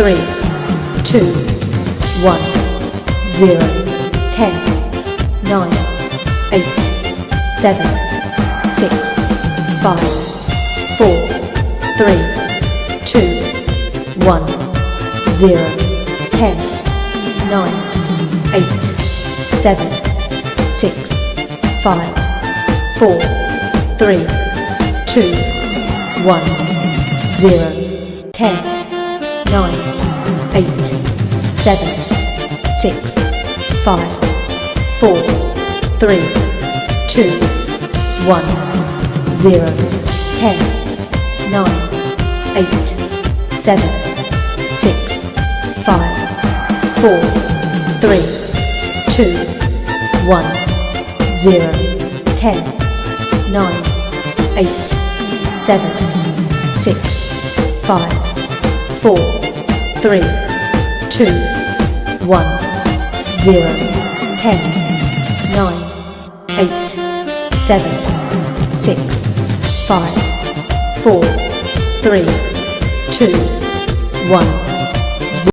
3, 2, 1, 0, 10, 9, 8, 7, 6, 5, 4, 3, 2, 1, 0, 10, 9, 8, 7, 6, 5, 4, 3, 2, 1, 0, 10, 9, 8, 7, 6, 5, 4, 3, 2, 1, 0, 10, 9, 8, 7, 6, 5, 4, 3, 2, 1, 0, 10, 9, 8, 7, 6, 5, 4, 3, 2, 1, 0, 10, 9, 8, 7, 6, 5, 4, 3, 2, 1.